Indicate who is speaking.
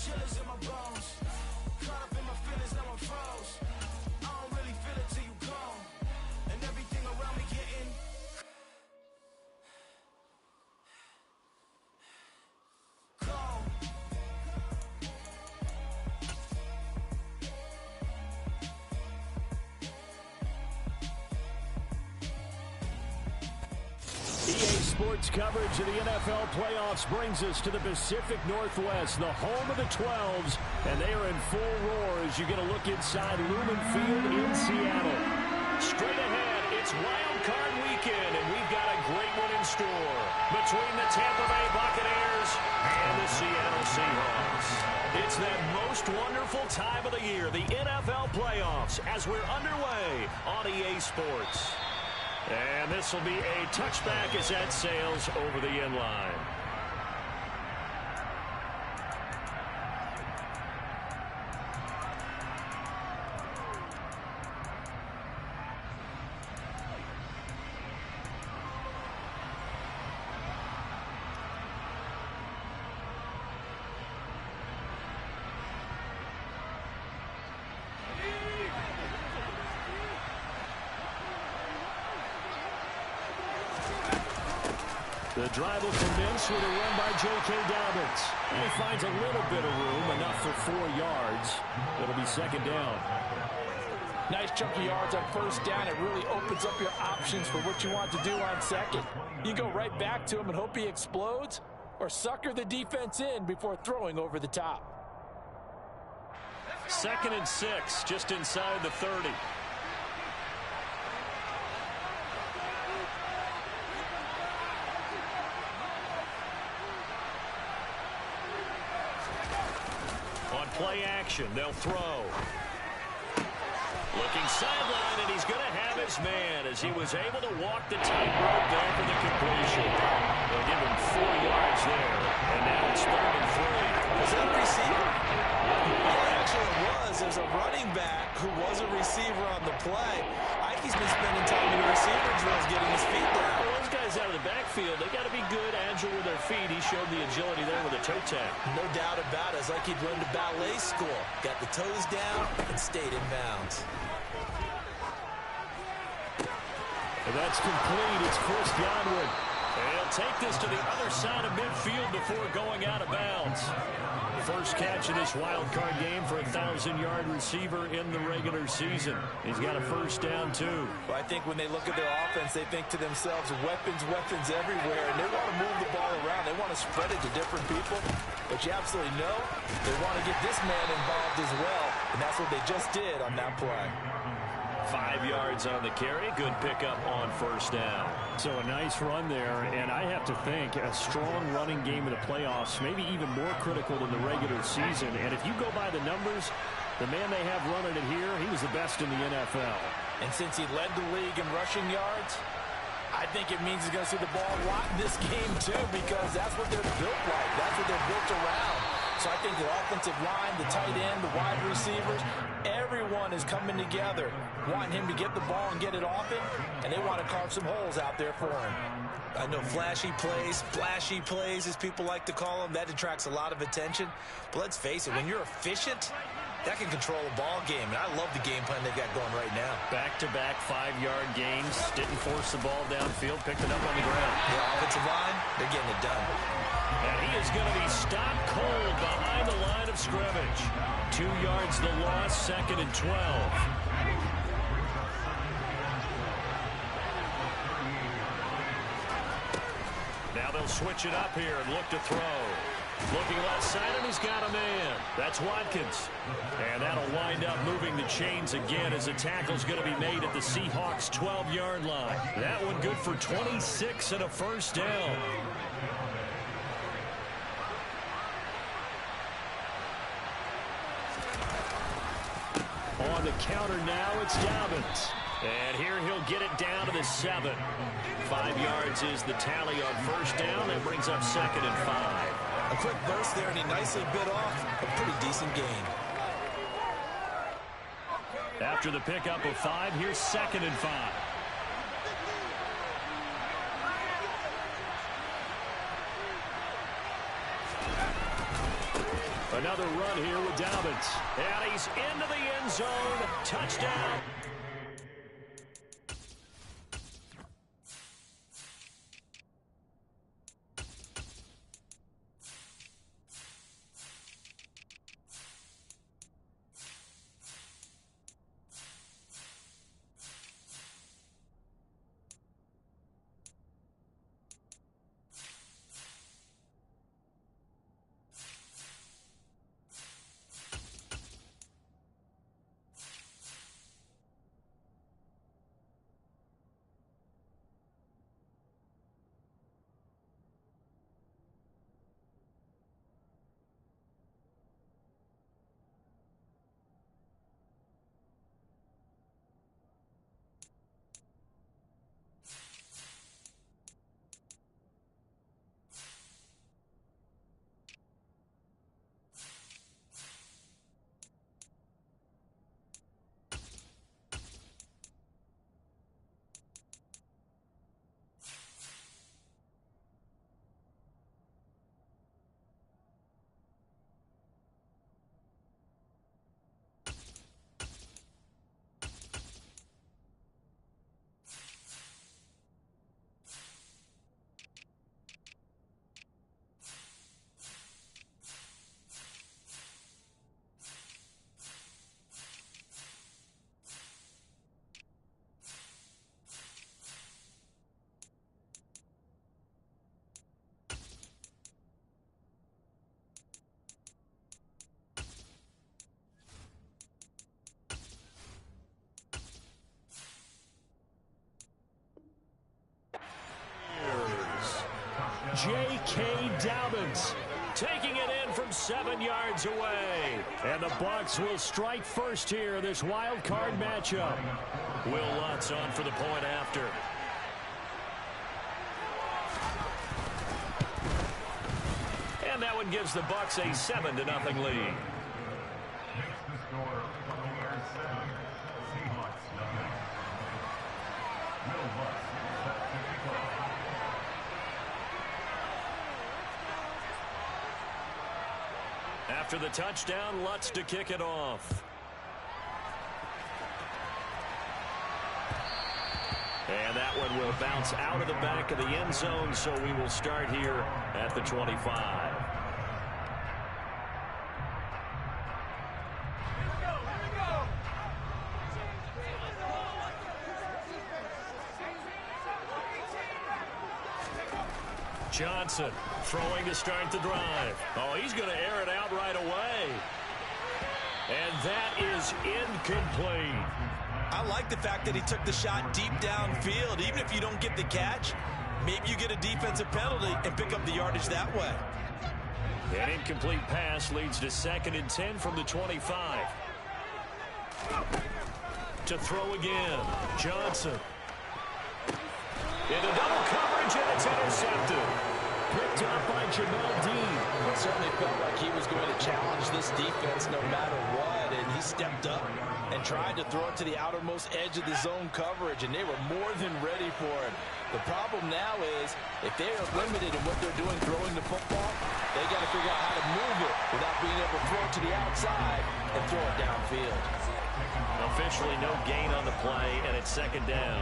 Speaker 1: chillers in my bones. Caught up in my feelings, now I'm froze. I don't really feel it till you gone. And everything around me getting cold.
Speaker 2: EA Sports coverage of the NFL playoffs brings us to the Pacific Northwest, the home of the 12s, and they are in full roar as you get a look inside Lumen Field in Seattle. Straight ahead, it's Wild Card Weekend, and we've got a great one in store between the Tampa Bay Buccaneers and the Seattle Seahawks. It's that most wonderful time of the year, the NFL playoffs, as we're underway on EA Sports. And this will be a touchback as that sails over the end line. The drive will commence with a run by J.K. Dobbins. And he finds a little bit of room, enough for 4 yards. It'll be second down.
Speaker 3: Nice chunk of yards on first down. It really opens up your options for what you want to do on second. You go right back to him and hope he explodes, or sucker the defense in before throwing over the top.
Speaker 2: 2nd and 6, just inside the 30. Play action, they'll throw. Looking sideline, and he's going to have his man as he was able to walk the tightrope there for the completion. They'll give him 4 yards there, and now it's 3rd and 3.
Speaker 4: Was that a receiver? Well, actually it was. There's a running back who was a receiver on the play. Ike's been spending time in the receiver drills getting his feet down.
Speaker 2: Well, those guys out of the backfield, they got to be good, agile with their feet. He showed the agility there with a toe tap.
Speaker 4: No doubt about it. It's like he'd learned to ballet school. Got the toes down and stayed in bounds.
Speaker 2: And that's complete. It's Chris Godwin. And he'll take this to the other side of midfield before going out of bounds. First catch in this wild card game for a 1,000-yard receiver in the regular season. He's got a first down, too.
Speaker 4: Well, I think when they look at their offense, they think to themselves, weapons, weapons everywhere, and they want to move the ball around. They want to spread it to different people. But you absolutely know they want to get this man involved as well, and that's what they just did on that play.
Speaker 2: 5 yards on the carry. Good pickup on first down. So a nice run there, and I have to think a strong running game in the playoffs, maybe even more critical than the regular season. And if you go by the numbers, the man they have running it here, he was the best in the NFL.
Speaker 3: And since he led the league in rushing yards, I think it means he's going to see the ball a lot in this game, too, because that's what they're built like. That's what they're built around. So I think the offensive line, the tight end, the wide receivers, everyone is coming together, wanting him to get the ball and get it off him, and they want to carve some holes out there for him.
Speaker 4: I know flashy plays, as people like to call them, that attracts a lot of attention. But let's face it, when you're efficient, that can control a ball game. And I love the game plan they've got going right now.
Speaker 2: Back-to-back 5-yard gains. Didn't force the ball downfield. Picked it up on the ground.
Speaker 4: The offensive line, they're getting it done.
Speaker 2: And he is going to be stopped cold behind the line of scrimmage. 2 yards the loss, 2nd and 12. Now they'll switch it up here and look to throw. Looking left side, and he's got a man. That's Watkins. And that'll wind up moving the chains again as the tackle's going to be made at the Seahawks' 12-yard line. That one good for 26 and a first down. On the counter now, it's Dobbins. And here he'll get it down to the 7. 5 yards is the tally on first down. That brings up 2nd and 5.
Speaker 4: A quick burst there, and he nicely bit off a pretty decent gain.
Speaker 2: After the pickup of 5, here's 2nd and 5. Another run here with Dobbins. And he's into the end zone. Touchdown. J.K. Dobbins taking it in from 7 yards away. And the Bucs will strike first here, this wild card matchup. Will Lutz on for the point after. And that one gives the Bucs a 7-0 lead. After the touchdown, Lutz to kick it off. And that one will bounce out of the back of the end zone, so we will start here at the 25. Johnson throwing to start the drive. Oh, he's going to air it out right away. And that is incomplete.
Speaker 3: I like the fact that he took the shot deep downfield. Even if you don't get the catch, maybe you get a defensive penalty and pick up the yardage that way.
Speaker 2: An incomplete pass leads to 2nd and 10 from the 25. To throw again. Johnson. Into double coverage, and it's intercepted. Picked up by Jamel Dean.
Speaker 3: It certainly felt like he was going to challenge this defense no matter what, and he stepped up and tried to throw it to the outermost edge of the zone coverage, and they were more than ready for it. The problem now is, if they are limited in what they're doing throwing the football, they got to figure out how to move it without being able to throw it to the outside and throw it downfield.
Speaker 2: Officially no gain on the play, and it's 2nd down.